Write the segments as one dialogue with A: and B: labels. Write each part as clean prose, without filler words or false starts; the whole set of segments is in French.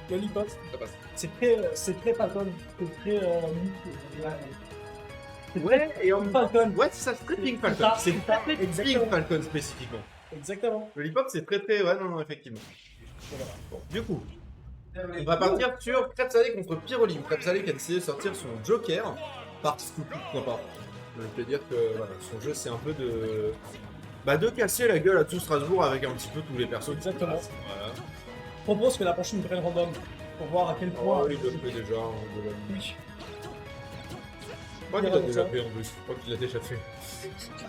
A: Lollipop,
B: Ça passe.
A: c'est très Falcon. C'est très.
B: Ouais, et en
A: Falcon.
B: Ouais, c'est ça, c'est très Pink Falcon.
A: ça,
B: C'est
A: c'est ça,
B: très Pink
A: exactement.
B: Falcon spécifiquement.
A: Exactement.
B: Lollipop, c'est très très. Ouais, non, non, effectivement.
A: Voilà.
B: Bon, du coup, on va partir sur Crêpe Salée contre Pyroline. Crêpe Salée qui a décidé de sortir son Joker. Parce que pourquoi pas. Je peux dire que voilà, son jeu, c'est un peu de. Bah, de casser la gueule à tout Strasbourg avec un petit peu tous les persos.
A: Exactement.
B: Voilà.
A: Je propose que la prochaine prenne random pour voir à quel point.
B: Oh, il le fait déjà.
A: Oui.
B: Je crois qu'il a déjà fait en plus. Je crois qu'il l'a déjà fait.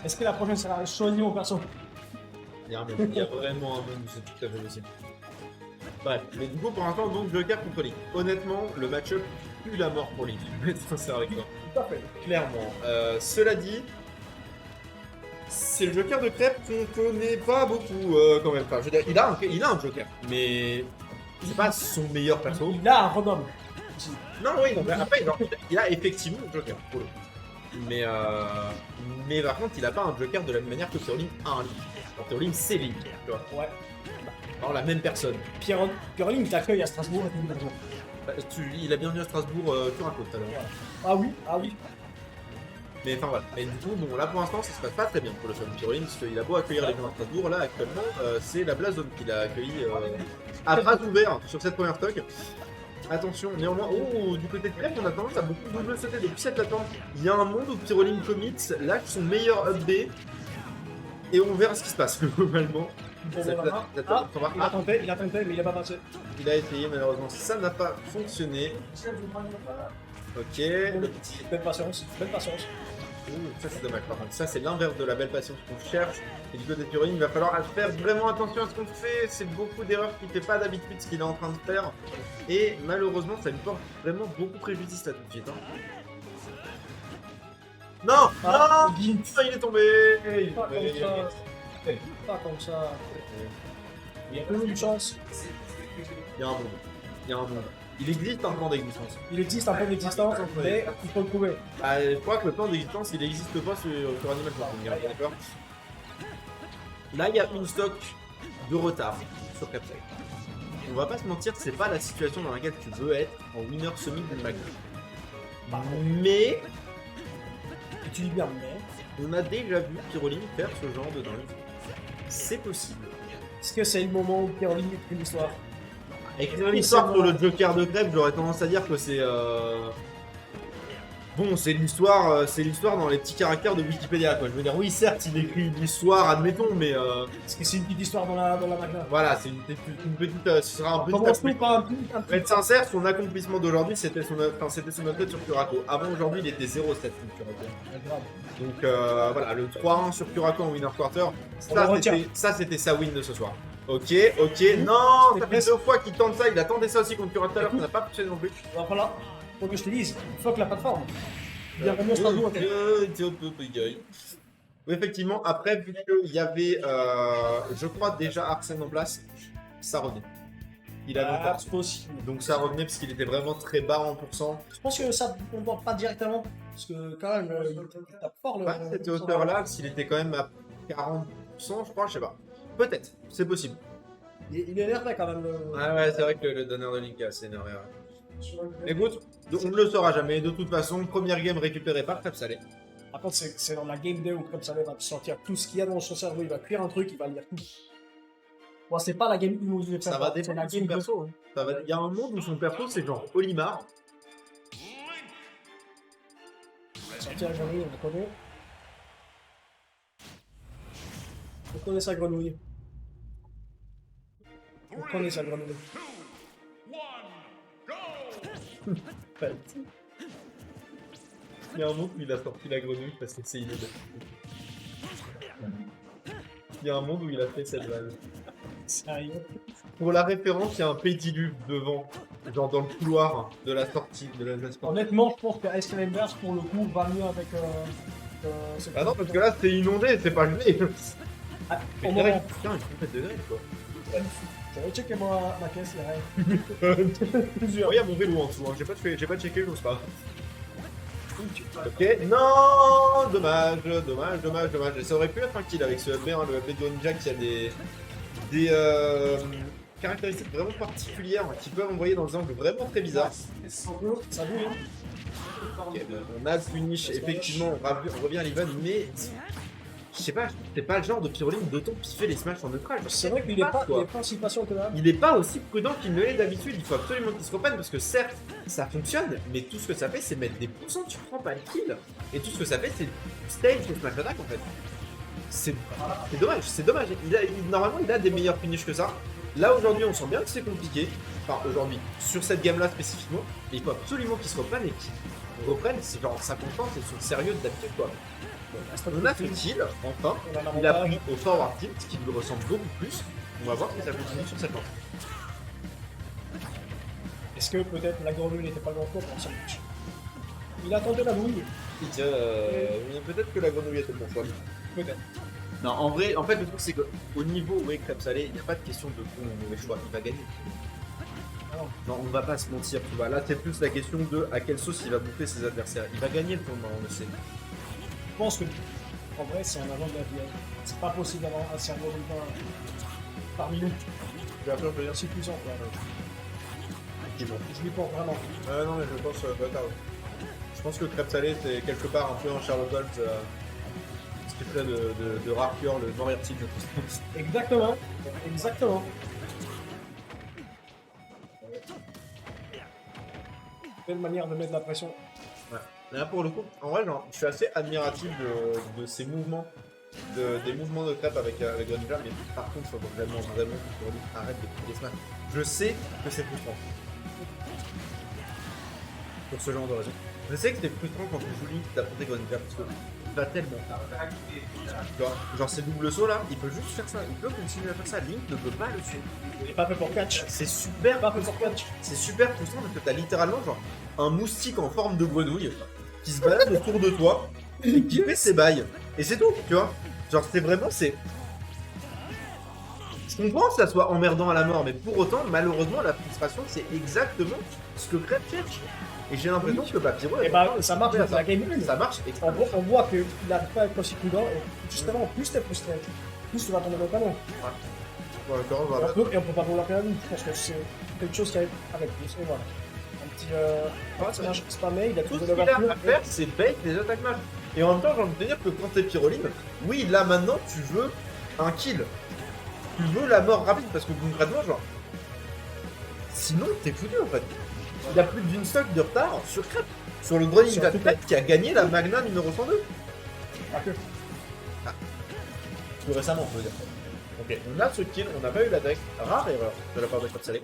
A: Est-ce que la prochaine sera choisie mon perso?
B: Il y a vraiment un monde où c'est tout à fait possible. Bref, mais du coup, pour l'instant, donc Joker contre Link. Honnêtement, le match-up pue la mort pour Link. Je vais être sincère avec toi.
A: Tout à fait.
B: Clairement. Cela dit, c'est le Joker de Crêpe qu'on connaît pas beaucoup quand même. Enfin, je veux dire, il a un Joker, mais c'est pas son meilleur perso.
A: Il a un random.
B: Non, oui, non, mais après, genre, il a effectivement un Joker, pour le coup. Mais par contre, il a pas un Joker de la même manière que Pyroline a un Link. Alors, Pyroline, c'est Link, tu vois.
A: Ouais.
B: Alors, la même personne.
A: Pyroline t'accueille à Strasbourg et tout le monde.
B: Bah, il a bien vu à Strasbourg, Curaçao tout à l'heure.
A: Ah oui, ah oui.
B: Mais enfin voilà. Et du coup, bon, là pour l'instant, ça se passe pas très bien pour le Sun Pyroline, parce qu'il a beau accueillir les gens à Strasbourg, là actuellement, c'est la Blazone qu'il a accueilli à bras ouverts sur cette première stock. Attention, néanmoins, oh, du côté de Crêpe, on a tendance à beaucoup double sauter depuis cette plateforme. Il y a un monde où Pyroline commit lâche son meilleur up B, et on verra ce qui se passe globalement.
A: Bon,
B: Cette
A: voilà.
B: plateforme,
A: Il a tenté, mais il a pas passé.
B: il a essayé, malheureusement, ça n'a pas fonctionné. Ok, le petit.
A: Belle patience, belle patience.
B: Ouh, ça c'est dommage par contre, ça c'est l'inverse de la belle patience qu'on cherche. Et du côté de Pyroline, il va falloir faire vraiment attention à ce qu'on fait. C'est beaucoup d'erreurs qu'il fait pas d'habitude ce qu'il est en train de faire. Et malheureusement, ça lui porte vraiment beaucoup préjudice là tout de suite. Hein. Non,
A: Ah,
B: non,
A: Gint.
B: il est tombé.
A: Pas comme ça. Pas comme ça. Il y a peu de chance.
B: Il y a un monde. Il y a un monde. Il existe un plan d'existence.
A: Il existe un peu d'existence, mais il faut le prouver.
B: Ah, je crois que le plan d'existence, il n'existe pas sur Animal Crossing. Hein, d'accord. Là, il y a une stock de retard sur Capsule. On va pas se mentir, c'est pas la situation dans laquelle tu veux être en winner semi d'une Magnum. Mais
A: Et tu dis bien, mais.
B: on a déjà vu Pyroline faire ce genre de dingue. C'est possible.
A: Est-ce que c'est le moment où Pyroline écrit l'histoire?
B: Écrire l'histoire sur le Joker de Crêpe, j'aurais tendance à dire que c'est. Bon, c'est l'histoire dans les petits caractères de Wikipédia, quoi. Je veux dire, oui, certes, il écrit l'histoire, admettons, mais
A: Est-ce que c'est une petite histoire dans la magna?
B: voilà, c'est une petite, ce sera un petit
A: Commence-nous par un petit.
B: Pour être sincère, son accomplissement d'aujourd'hui, c'était son upgrade sur Curaco. Avant aujourd'hui, il était 0-7 sur Curaco. Donc voilà, le 3-1 sur Curaco en winner quarter, ça c'était sa win de ce soir. Ok, non, ça fait 2 fois qu'il tente ça, il a tenté ça aussi contre Curaco tout à l'heure, ça n'a pas poussé non plus.
A: Alors voilà, faut que je te dise, fuck la plateforme. Il y a vraiment Strasbourg.
B: Oui, effectivement, après, vu qu'il y avait, je crois, déjà Arsène en place, ça revenait. Il avait
A: Ah, c'est possible.
B: donc ça revenait parce qu'il était vraiment très bas en pourcent.
A: Je pense que ça ne voit pas directement. Parce que quand même, il tape fort le.
B: Ouais, cette hauteur-là, s'il était quand même à 40%, je crois, je sais pas. Peut-être, c'est possible.
A: Il est énervé quand même.
B: Ouais, c'est vrai que le donneur de Link est assez énervé. Ouais. Écoute, on ne le saura jamais. De toute façon, première game récupérée par Crêpe Salée.
A: Par contre, c'est dans la game day où comme ça, il va sortir tout ce qu'il y a dans son cerveau. Il va cuire un truc, il va lire tout. Bon, c'est pas la game où il
B: Ça va dépendre de son perso. Hein. Il y a un monde où son perso, c'est genre Olimar.
A: Sortir la grenouille, on connaît. On connaît sa grenouille. On connaît sa grenouille.
B: Il y a un monde où il a sorti la grenouille parce que c'est illégal. Il y a un monde où il a fait cette blague.
A: Sérieux?
B: Pour la référence, il y a un pédiluve devant, genre dans le couloir de la sortie de la sport.
A: Honnêtement, je pense que Ice Climbers, pour le coup, va mieux avec.
B: Ah non, parce que là c'est inondé, c'est pas gelé.
A: Ah,
B: Mais
A: on
B: putain,
A: aurait.
B: une de grève quoi.
A: J'avais checké ma caisse, il y a rien. Plusieurs.
B: Oh, il y a mon vélo en dessous, hein. J'ai pas checké, j'ose pas. Ok, non, dommage. Et ça aurait pu être un kill avec ce HB, hein, le HB de Ninja qui a des caractéristiques vraiment particulières qui peuvent envoyer dans des angles vraiment très bizarres.
A: Ça bouge, hein.
B: Ok, on a Punish, effectivement, on revient à l'Ivan, mais je sais pas, c'est pas le genre de Pyrolyne d'autant piffer les smash en neutral.
A: C'est vrai qu'il est pas si patient que là.
B: Il est pas aussi prudent qu'il ne l'est d'habitude, il faut absolument qu'il se reprenne parce que certes, ça fonctionne, mais tout ce que ça fait, c'est mettre des poussants, tu prends pas le kill. Et tout ce que ça fait, c'est stage les smash attack en fait. C'est dommage, c'est dommage. Normalement, il a des meilleurs finishes que ça. Là, aujourd'hui, on sent bien que c'est compliqué. Enfin, aujourd'hui, sur cette game-là spécifiquement, il faut absolument qu'il se reprenne et qu'il reprenne. C'est genre 50 ans, c'est sur le sérieux d'habitude quoi. On a fait kill, enfin. Il a pris au forward tilt, qui lui ressemble beaucoup plus. On va voir si ça continue sur cette lance.
A: Est-ce que peut-être la grenouille n'était pas le bon tour pour ça? Il a tenté la nouille.
B: Peut-être que la grenouille était le bon choix.
A: Peut-être.
B: Non, en vrai, en fait, le truc c'est qu'au niveau où est crêpe salée, il n'y a pas de question de bon ou mauvais choix. Il va gagner. Non, on va pas se mentir, tu vois. Là, c'est plus la question de à quelle sauce il va bouffer ses adversaires. Il va gagner le tournoi, on le sait.
A: Je pense que, en vrai, c'est un avant de la vie. C'est pas possible d'avoir un cerveau comme ça parmi nous. C'est puissant, quoi.
B: C'est bon.
A: Je lui pense vraiment.
B: Non, mais je pense je pense que crêpe salée, c'est quelque part un peu un Sherlock Holmes. Ce qui ferait de Rapture le Moriarty de Constance.
A: Exactement. Exactement. Belle manière de mettre la pression.
B: Ouais. Là pour le coup, en vrai, genre, je suis assez admiratif de ces mouvements, des mouvements de crêpe avec Greninja, mais par contre, il faut vraiment que pour lui arrête de couper les smash. Je sais que c'est frustrant. Pour ce genre de raison. Je sais que c'est frustrant quand tu joues Link d'affronter Greninja parce que il va tellement. Genre ces double sauts là, il peut juste faire ça, il peut continuer à faire ça. Link ne peut pas le suivre.
A: Il est pas fait pour catch.
B: C'est super,
A: Pas fait pour catch.
B: c'est super frustrant parce que t'as littéralement genre un moustique en forme de grenouille qui se balade autour de toi et qui fait ses bails. Et c'est tout, tu vois. Genre c'est vraiment, c'est... Je comprends que ça soit emmerdant à la mort, mais pour autant, malheureusement, la frustration, c'est exactement ce que Crêpe cherche. Et j'ai l'impression que Pyro...
A: Et bah, ça marche dans la game 1.
B: Ça marche extrêmement.
A: On voit qu'il n'arrive pas à être aussi prudent. Et justement, plus t'es frustré, plus tu vas tomber dans le canon.
B: Ouais, voilà.
A: Et on peut pas vous l'appeler à nous. Je pense que c'est quelque chose qui arrive avec plus. Et voilà. Un petit smash spammé, il a
B: Tout
A: tout
B: ce
A: de
B: qu'il a à faire, c'est bait les attaques mages. Et en même temps, j'ai envie de te dire que quand t'es Pyrolyne, oui, là maintenant, tu veux un kill. Tu veux la mort rapide parce que concrètement, genre. Sinon, t'es foutu en fait. Il a plus d'une stock de retard sur Crêpe. Sur le Greninja Crêpe qui a gagné la Magna numéro 102.
A: Pas que.
B: Plus récemment, on peut dire. Ok, on a ce kill, on n'a pas eu la deck. Rare erreur de la part de Crêpe Salé.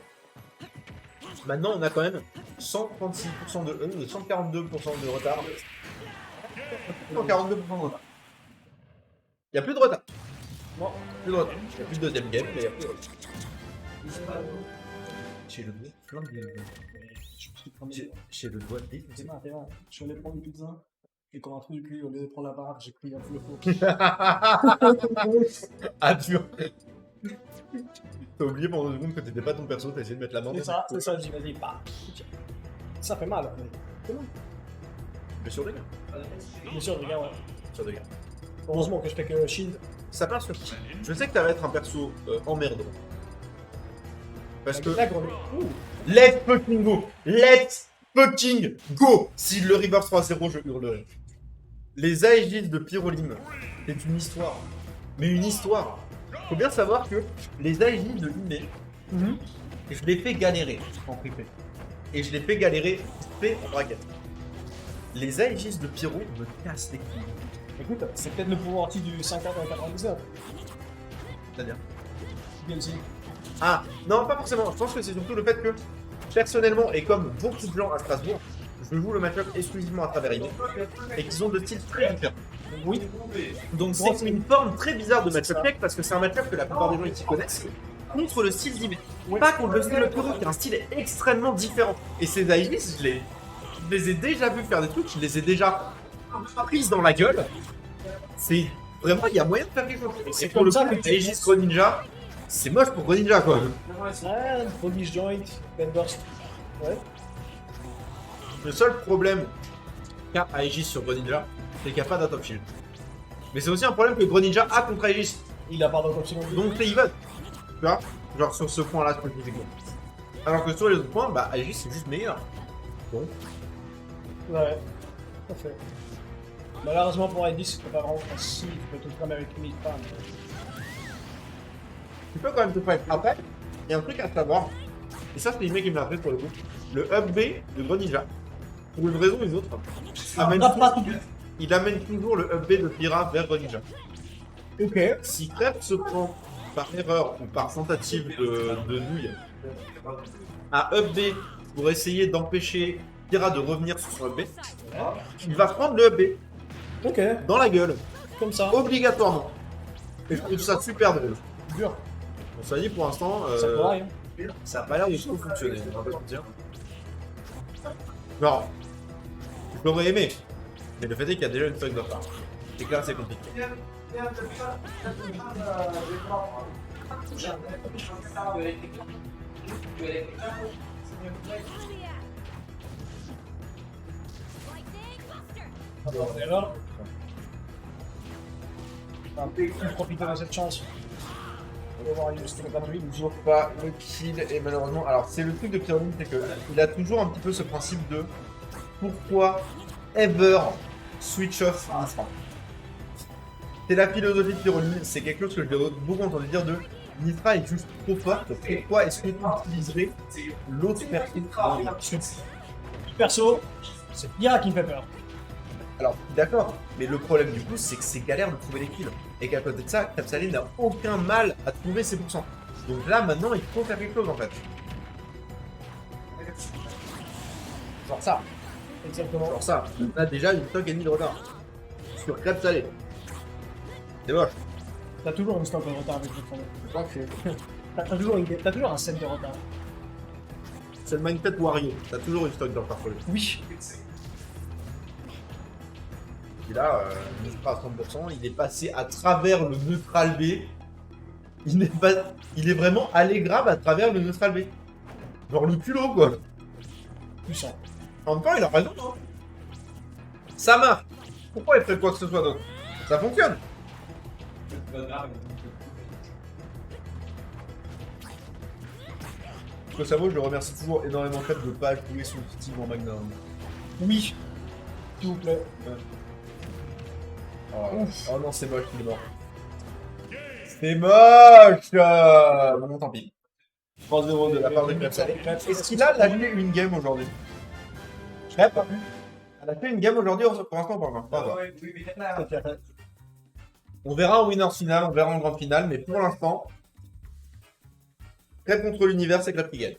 B: Maintenant, on a quand même 136% de 142% de retard. 142% de retard. Il n'y a plus de retard.
A: Non,
B: Plus de retard. Il n'y a plus de deuxième game, mais il n'y a plus de retard. Chez le doigt, plein de chez le doigt,
A: c'est bon, c'est bon. Je suis allé prendre une pizza. Et comme un trou du cul, au lieu de prendre la baraque, j'ai pris un peu le faux.
B: Ah, dur. T'as oublié pendant 2 secondes que t'étais pas ton perso, t'as essayé de mettre la main.
A: C'est ça, je dis, vas-y, bah. Ça fait mal, mais c'est bon.
B: Mais sur des gars.
A: Bien sûr, les gars, ouais.
B: Sur des gars.
A: Heureusement que je fais que shield.
B: Ça part sur qui? Je sais que ça va être un perso emmerdant. Parce que.
A: La grenouille. Ouh.
B: Let's fucking go! Let's fucking go! Si le reverse 3-0, je hurlerai. Les Aegis de Pyrolyne, c'est une histoire. Mais une histoire. Faut bien savoir que les Aegis de Ime, je les fais galérer en prépé. Et je les fais galérer en braquette. Les Aegis de Pyro me cassent les couilles.
A: Écoute, c'est peut-être le pouvoir anti du 50-99.
B: C'est-à-dire?
A: DLC.
B: Ah, non, pas forcément. Je pense que c'est surtout le fait que, personnellement, et comme beaucoup de gens à Strasbourg, je joue le match-up exclusivement à travers Ime, et qu'ils ont de styles très différents.
A: Oui.
B: Donc c'est une forme très bizarre de match-up tech parce que c'est un match-up que la plupart des gens ici connaissent, contre le style d'Ime. Pas contre le style de Pyro, qui est un style extrêmement différent. Et ces Aegis, je les ai déjà vus faire des trucs, je les ai déjà prises dans la gueule. C'est vraiment, il y a moyen de faire quelque chose.
A: C'est
B: pour
A: comme
B: le
A: ça
B: coup,
A: que tu
B: Aegis Greninja, c'est moche pour Greninja quoi.
A: Ah, Polish Joint, Ben Burst. Ouais.
B: Le seul problème qu'a Aegis sur Greninja, c'est qu'il n'y a pas d'Atop Shield. Mais c'est aussi un problème que Greninja a contre Aegis.
A: Il a pas d'option.
B: Donc c'est even. Tu vois? Genre sur ce point-là spécifiquement. Alors que sur les autres points, bah Aegis c'est juste meilleur. Donc,
A: Ouais, tout à fait. Malheureusement pour Aegis, c'est pas vraiment facile, tu peux tout faire avec une femme.
B: tu peux quand même te fight. Après, il y a un truc à savoir, et ça c'est une mec qui me l'a appris pour le coup. Le up B de Greninja, pour une raison ou une autre, il amène toujours le up B de Pyra vers Greninja.
A: Ok.
B: Si Crêpe se prend par erreur ou par tentative de nouille à up B pour essayer d'empêcher Pyra de revenir sur son up B, il va prendre le up B
A: Ok,
B: dans la gueule,
A: comme ça.
B: obligatoirement. Et je trouve ça super drôle.
A: Dur.
B: On s'est dit pour l'instant,
A: Ça peut rien.
B: ça n'a pas l'air de trop fonctionner, on va pas se dire. Genre, je l'aurais aimé, mais le fait est qu'il y a déjà une feuille de retard. Et que là, c'est compliqué.
A: Alors, on est là. On va profiter de cette chance. On va voir illustré gratuit.
B: Toujours pas le kill, et malheureusement, alors c'est le truc de Pyrolyne, c'est qu'il a toujours un petit peu ce principe de pourquoi ever switch off Nithra. C'est la philosophie de Pyrolyne, c'est quelque chose que j'ai beaucoup entendu dire de Nithra est juste trop forte, pourquoi est-ce que tu utiliserais l'autre perso?
A: Perso, c'est Pyra qui me fait peur.
B: Alors, d'accord, mais le problème du coup, c'est que c'est galère de trouver les kills. Et qu'à côté de ça, Capsaline n'a aucun mal à trouver ses pourcents. Donc là, maintenant, il faut faire quelque chose en fait. Genre ça.
A: Exactement.
B: Genre ça. On a déjà une stock et demi de retard. Sur crêpe salée. C'est moche.
A: T'as toujours une stock de retard avec le fond.
B: Je crois que
A: T'as toujours un set de retard.
B: c'est le mindset Wario. T'as toujours une stock dans le parcours.
A: Oui.
B: Et là, Nithra à 30%, il est passé à travers le neutral B. Il est vraiment allé grave à travers le neutral B. Genre le culot quoi.
A: Puissant.
B: En même temps, il a raison. Hein. Ça marche. Pourquoi il ferait quoi que ce soit d'autre? Ça fonctionne. Parce que ça vaut, je le remercie toujours énormément en fait de ne pas jouer son Steam en Magna.
A: Oui. S'il vous plaît.
B: Oh, oh non, c'est moche, il est mort. C'est moche bon, tant pis. 3-0 de la part de Crêpe Salée. Est-ce qu'il a lâché une game aujourd'hui? Crêpe, elle a fait une game aujourd'hui, pour l'instant, pas encore. Pas encore. On verra en winner final, on verra en grande finale, mais pour l'instant, Crêpe contre l'univers, c'est Crêpe qui gagne.